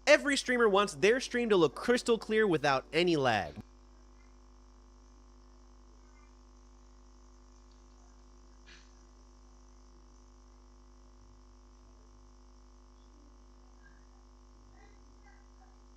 Every streamer wants their stream to look crystal clear without any lag.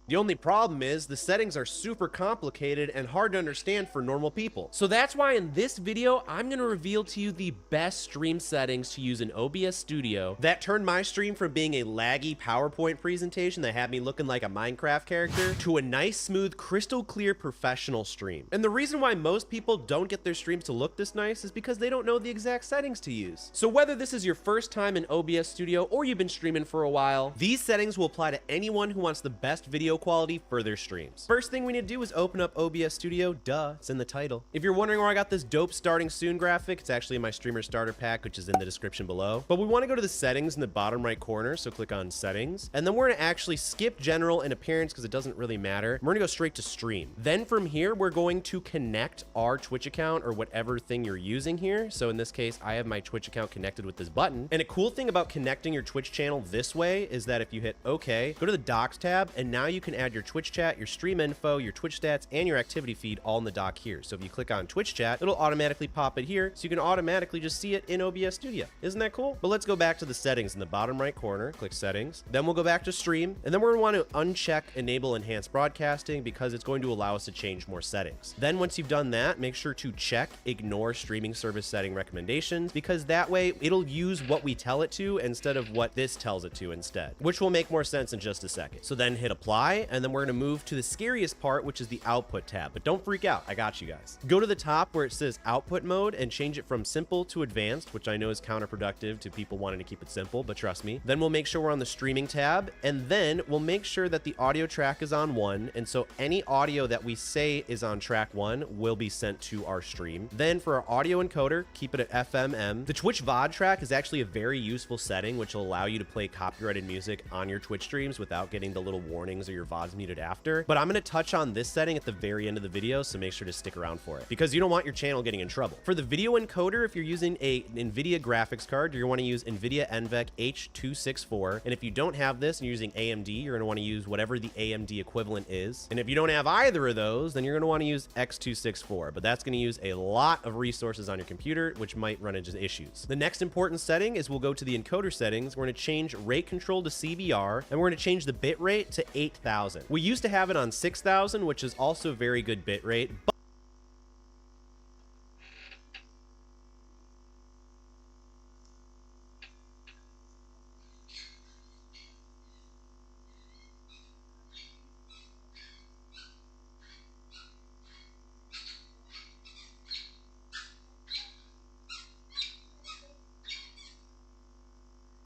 The only problem is the settings are super complicated and hard to understand for normal people. So that's why in this video, I'm gonna reveal to you the best stream settings to use in OBS Studio that turned my stream from being a laggy PowerPoint presentation that had me looking like a Minecraft character to a nice, smooth, crystal clear professional stream. And the reason why most people don't get their streams to look this nice is because they don't know the exact settings to use. So whether this is your first time in OBS Studio or you've been streaming for a while, these settings will apply to anyone who wants the best video quality for their streams. First thing we need to do is open up OBS Studio. Duh, it's in the title. If you're wondering where I got this dope starting soon graphic, it's actually in my streamer starter pack, which is in the description below. But we want to go to the settings in the bottom right corner, so click on settings. And then we're going to actually skip general and appearance because it doesn't really matter. We're going to go straight to stream. Then from here, we're going to connect our Twitch account or whatever thing you're using here. So in this case, I have my Twitch account connected with this button. And a cool thing about connecting your Twitch channel this way is that if you hit OK, go to the docs tab, and now you can add your Twitch chat, your stream info, your Twitch stats, and your activity feed all in the dock here. So if you click on Twitch chat, it'll automatically pop it here, so you can automatically just see it in OBS Studio. Isn't that cool? But let's go back to the settings in the bottom right corner. Click settings. Then we'll go back to stream, and then we're going to want to uncheck enable enhanced broadcasting because it's going to allow us to change more settings. Then once you've done that, make sure to check ignore streaming service setting recommendations, because that way it'll use what we tell it to instead of what this tells it to instead, which will make more sense in just a second. So then hit apply, and then we're going to move to the scariest part, which is the output tab. But don't freak out, I got you guys. Go to the top where it says output mode and change it from simple to advanced, which I know is counterproductive to people wanting to keep it simple, but trust me. Then we'll make sure we're on the streaming tab, and then we'll make sure that the audio track is on 1, and so any audio that we say is on track 1 will be sent to our stream. Then for our audio encoder, keep it at FMM. The Twitch VOD track is actually a very useful setting, which will allow you to play copyrighted music on your Twitch streams without getting the little warnings or your VODs muted after. But I'm going to touch on this setting at the very end of the video, so make sure to stick around for it, because you don't want your channel getting in trouble. For the video encoder, if you're using a NVIDIA graphics card, you're going to want to use NVIDIA NVENC H264. And if you don't have this and you're using AMD, you're going to want to use whatever the AMD equivalent is. And if you don't have either of those, then you're going to want to use X264. But that's going to use a lot of resources on your computer, which might run into issues. The next important setting is we'll go to the encoder settings. We're going to change rate control to CBR, and we're going to change the bit rate to 8,000. We used to have it on 6,000, which is also very good bit rate,